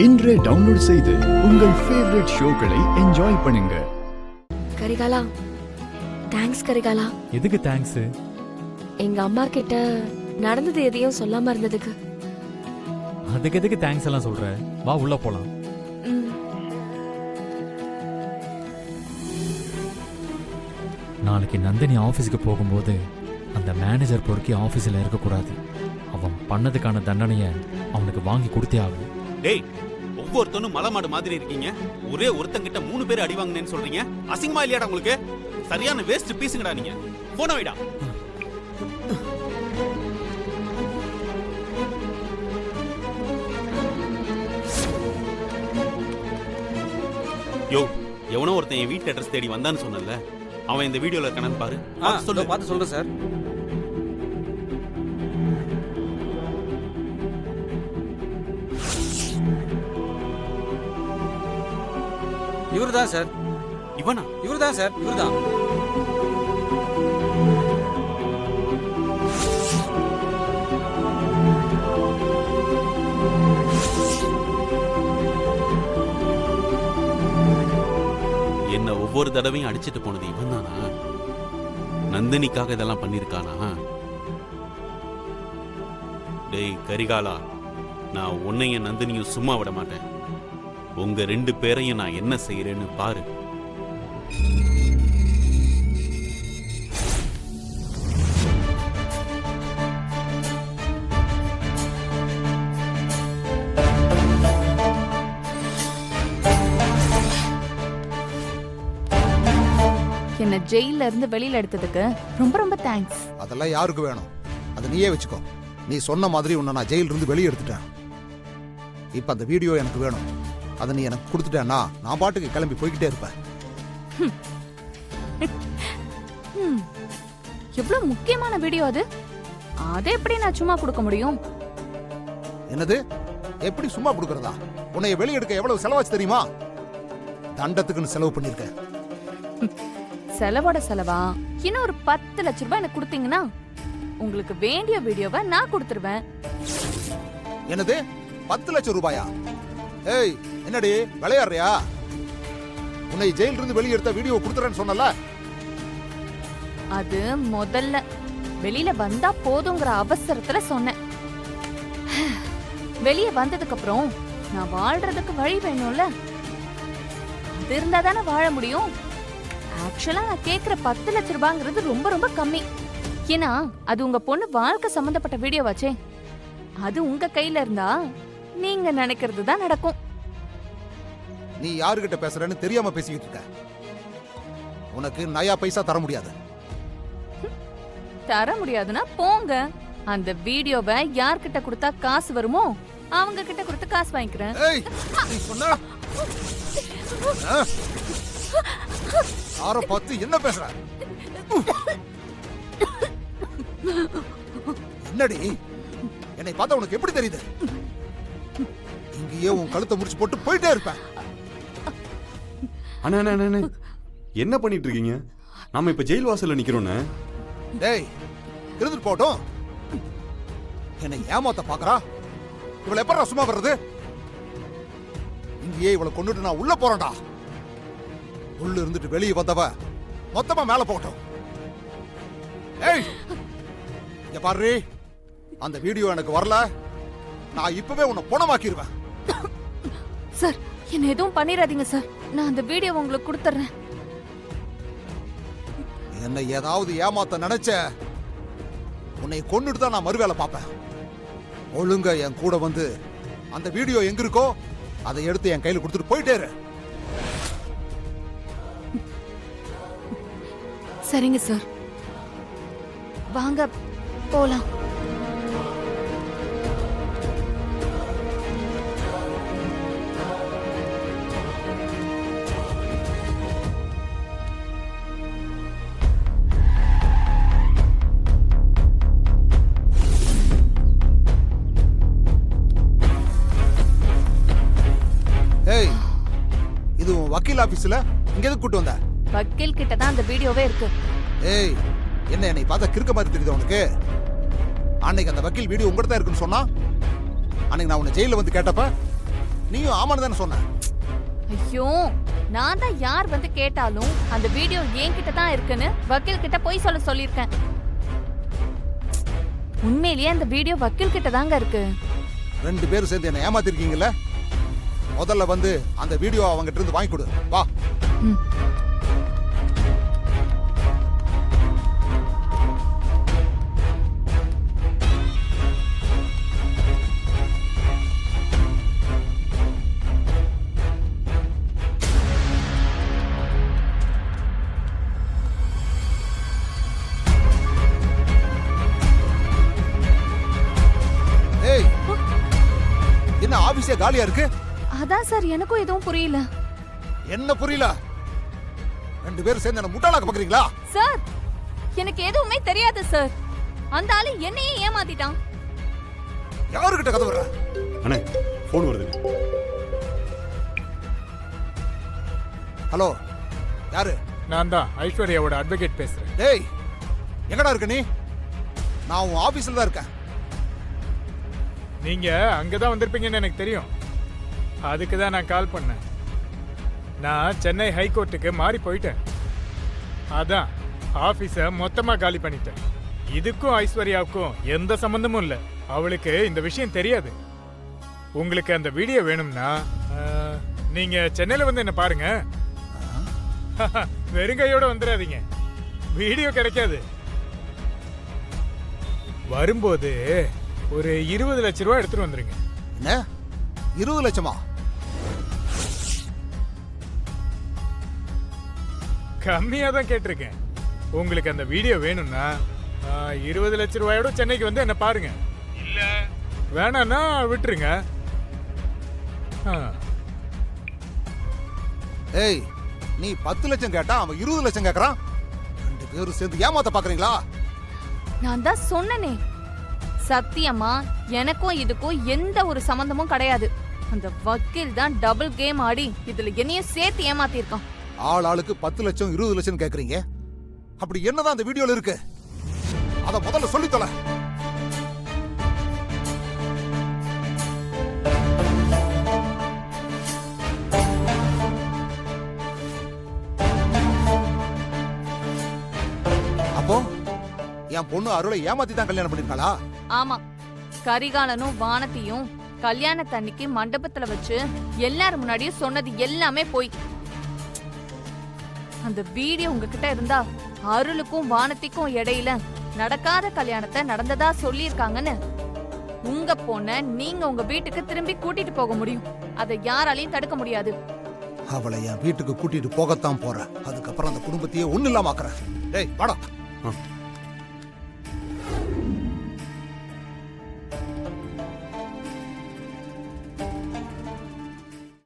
இன்றே டவுன்லோட் செய்து உங்கள் ஃபேவரட் ஷோக்களை என்ஜாய் பண்ணுங்க. கரிகாலா, தேங்க்ஸ் கரிகாலா. எதுக்கு தேங்க்ஸ்? எங்க அம்மா கிட்ட நடந்தது எதையும் சொல்லாம இருந்ததுக்கு. அதுக்கு எதுக்கு தேங்க்ஸ் எல்லாம் சொல்ற? வா உள்ள போலாம். நாளைக்கு நந்தினி ஆபீஸ்க்கு போகும்போது அந்த மேனேஜர் பொறுக்கி ஆபீஸ்ல இருக்கக்கூடாது. அவன் பண்ணதுக்கான தண்டனையை அவனுக்கு வாங்கி கொடுத்தே ஆகும். டேய், ஒவ்வொருத்தனும் மலை மாடு மாதிரி இருக்கீங்க. ஒரே ஒருத்தங்கிட்ட 3 பேர் அடி வாங்கினேன்னு சொல்றீங்க. அசிங்கமா இல்லையாடா உங்களுக்கு? சரியான வேஸ்ட் பீஸுங்கடா நீங்க. போன வைடா. யோ, எவனோ ஒருத்தன் என் வீட்டு அட்ரஸ் தேடி வந்தான்னு சொன்னல, அவன் இந்த வீடியோல இருக்கானு பாரு. பார்த்து சொல்றேன் சார். இவர்தான் சார். இவனா? இவர்தான் சார், இவர்தான். என்ன ஒவ்வொரு தடவையும் அடிச்சிட்டு போனது இவன் தானா? நந்தினிக்காக இதெல்லாம் பண்ணிருக்கானா? டேய் கரிகாலா, நான் உன்னையும் நந்தினியும் சும்மா விட மாட்டேன். உங்க 2 பேரையும் நான் என்ன செய்யறேன்னு பாரு. என்ன ஜெயில இருந்து வெளியில எடுத்ததுக்கு ரொம்ப ரொம்ப தேங்க்ஸ். அதெல்லாம் யாருக்கு வேணும்? அதை நீயே வச்சுக்கோ. நீ சொன்ன மாதிரி உன்னை நான் ஜெயில இருந்து வெளியே எடுத்துட்டேன். இப்ப அந்த வீடியோ எனக்கு வேணும். அதை நீ எனக்கு கொடுத்துட்டேன்னா நான் பாட்டுக்கு கிளம்பி போய்கிட்டே இருப்பேன். எவ்வளவு முக்கியமான வீடியோ அது. அதை எப்படி நான் சும்மா கொடுக்க முடியும்? என்னது? எப்படி சும்மா கொடுக்கறதா? உன்னை வெளியெடுக்க எவ்வளவு செலவாச்சு தெரியுமா? தண்டத்துக்குன்னு செலவு பண்ணிருக்க. செலவோட செலவா? இன்னும் ஒரு 10 லட்சம் ரூபாய் எனக்கு கொடுத்தீங்கன்னா உங்களுக்கு வேண்டிய வீடியோவை நான் கொடுத்துருவேன். என்னது? 10 லட்சம் ரூபாயா? ஏய், என்னடி விளையாடுறியா? உன்னை ஜெயில இருந்து வெளியே எடுத்த வீடியோ கொடுத்துறேன்னு சொன்னல. அது முதல்ல வெளியில வந்தா போதுங்கிற அவசரத்துல சொன்னேன். வெளியே வந்ததுக்கு அப்புறம் நான் வாழ்றதுக்கு வழி வேணும்ல. அது இருந்தா தானே வாழ முடியும். ஆக்சுவலா நான் கேக்குற 10 லட்சம் ரூபாங்கிறது ரொம்ப ரொம்ப கம்மி. ஏன்னா அது உங்க பொண்ணு வாழ்க்கை சம்பந்தப்பட்ட வீடியோ வச்சே. அது உங்க கையில இருந்தா நீங்க நினைக்கிறது தான் நடக்கும். நீ யாருகிட்ட பேசுறன்னு தெரியாம பேசிக்கிட்டு இருக்க. உனக்கு நயா பைசா தர முடியாது. தர முடியாதுன்னா போங்க. அந்த வீடியோவை யார்கிட்ட கொடுத்தா காசு வருமோ அவங்க கிட்ட கொடுத்து காசு வாங்கிக்கிறேன். ஏய், நீ சொன்ன யார பார்த்து என்ன பேசுற? என்னடி? என்னை பார்த்தா உனக்கு எப்படி தெரியுது? இங்கேயே உன் கழுத்தை முடிச்சு போட்டு போயிட்டே இருப்பேன். அண்ணா அண்ணா அண்ணா, என்ன பண்ணிட்டு இருக்கீங்க? நாம இப்ப ஜெயில் வாசல்ல நிக்கிறோம். டேய், இருந்துட்டு போட்டும். என்னை ஏமாத்த பாக்குறா? இவளை எப்பறா சும்மா வர்றது? இங்கேயே இவளை கொண்டுட்டு நான் உள்ள போறேன்டா. உள்ள இருந்துட்டு வெளியே வந்தவ மொத்தமா மேல போட்டோம். ஏய், இங்க பாரு, அந்த வீடியோ எனக்கு வரல. நான் இப்பவே உன்னை பணமாக்கிடுவேன். சார், என்ன எதுவும் பண்ணிடாதீங்க சார். நான் அந்த வீடியோ உங்களுக்கு கொடுத்துறேன். என்னை ஏதாவது ஏமாத்த நினைச்ச உன்னை கொன்னுட்டு தான் நான் மறுவேளை பார்ப்பேன். ஒழுங்க என் கூட வந்து அந்த வீடியோ எங்க இருக்கோ அதை எடுத்து என் கையில கொடுத்துட்டு போயிட்டே இரு. சரிங்க சார், வாங்க போலாம். ஏய், இது உன் வக்கீல் ஆபீஸ்ல இங்க எதுக்கு கூட்டு வந்த? வக்கீல் கிட்ட தான் அந்த வீடியோவே இருக்கு. ஏய், என்னை பார்த்தா கிறுக்க மாதிரி தெரியுது உனக்கு? அன்னைக்கு அந்த வக்கீல் வீடியோ உங்கள்கிட்ட தான் இருக்குன்னு சொன்னா, அன்னைக்கு நான் உன்னை ஜெயில வந்து கேட்டப்ப நீயும் ஆமான்னு தானே சொன்ன. ஐயோ, நான் தான் யார் வந்து கேட்டாலும் அந்த வீடியோ என்கிட்ட தான் இருக்குன்னு வக்கீல் கிட்ட போய் சொல்லியிருக்கேன். உண்மையிலேயே அந்த வீடியோ வக்கீல் கிட்ட தாங்க இருக்கு. 2 பேரும் சேர்ந்து என்ன ஏமாத்திருக்கீங்கல்ல. முதல்ல வந்து அந்த வீடியோ அவங்ககிட்ட இருந்து வாங்கி கொடு. வா. ம். ஏய், என்ன ஆபீஸே காலியா இருக்கு? அதான் சார், எனக்கும் எதுவும் புரியல. என்ன புரியல? 2 பேரும் சேர்ந்து என்ன முட்டாளாக்க பாக்குறீங்களா? சார், எனக்கு எதுவுமே தெரியாது சார். அந்த ஆளு என்னையே ஏமாத்திட்டான். யாருகிட்ட கதை வர்ற? அண்ணே ஃபோன் வருதுங்க. ஹலோ, யாரு? நான் தான் ஐஸ்வர்யாவோட அட்வொகேட் பேசுறேன். டேய், எங்கடா இருக்க நீ? நான் உன் ஆபீஸ்ல தான் இருக்கேன். நீங்க அங்கதான் வந்திருப்பீங்கன்னு எனக்கு தெரியும். அதுக்கு தான் நான் கால் பண்ணேன். நான் சென்னை ஹைகோர்ட்டுக்கு மாறி போயிட்டேன். அதான் ஆபீஸை மொத்தமா காலி பண்ணிட்டேன். இதுக்கும் ஐஸ்வர்யாவுக்கும் எந்த சம்பந்தமும் இல்லை. அவளுக்கு இந்த விஷயம் தெரியாது. உங்களுக்கு அந்த வீடியோ வேணும்னா நீங்க சென்னையில வந்து என்ன பாருங்க. வெறுங்கையோட வந்துடாதீங்க, வீடியோ கிடைக்காது. வரும்போது ஒரு 20 லட்ச ரூபா எடுத்துட்டு வந்துருங்க. என்ன 20 லட்சமா? கம்மியா தான் கேட்டிருக்கேன். உங்களுக்கு அந்த வீடியோ வேணும்னா 20 லட்ச ரூபாயோட சென்னைக்கு வந்து என்ன பாருங்க. இல்ல வேணான்னா விட்டுருங்க. ஏய், நீ 10 லட்சம் கேட்டா அவன் 20 லட்சம் கேக்குறான். 2 பேரும் சேர்ந்து ஏமாத்த பாக்குறீங்களா? நான் தான் சொன்னனே, சத்தியமா எனக்கும் இதுக்கும் எந்த ஒரு சம்பந்தமும் கிடையாது. அந்த வக்கீல் தான் டபுள் கேம் ஆடி இதுல என்னையும் சேர்த்து ஏமாத்திருக்கான். ஆளுக்கு 10 லட்சம் 20 லட்சம் கேக்குறீங்க. அப்படி என்னதான் அந்த வீடியோல இருக்கு? அத முதல்ல சொல்லி தொலை. அப்போ என் பொண்ணு அருளை ஏமாத்தி தான் கல்யாணம் பண்ணிருக்காளா? ஆமா, கரிகாலனும் வானத்தையும் கல்யாணத்தன்னைக்கு மண்டபத்துல வச்சு எல்லாரும் முன்னாடியும் சொன்னது எல்லாமே போய். அந்த வீடியோ உங்ககிட்ட இருந்தா அருளுக்கும் வானத்திக்கும் இடையில நடக்காத கல்யாணத்தை நடந்ததா சொல்லியிருக்காங்கன்னு உங்க பொண்ண நீங்க உங்க வீட்டுக்கு திரும்பி கூட்டிட்டு போக முடியும். அதை யாராலையும் தடுக்க முடியாது. அவளை என் வீட்டுக்கு கூட்டிட்டு போகத்தான் போறேன். அதுக்கப்புறம் அந்த குடும்பத்தையே ஒண்ணு இல்லாம ஆக்குறேன். டேய் வாடா.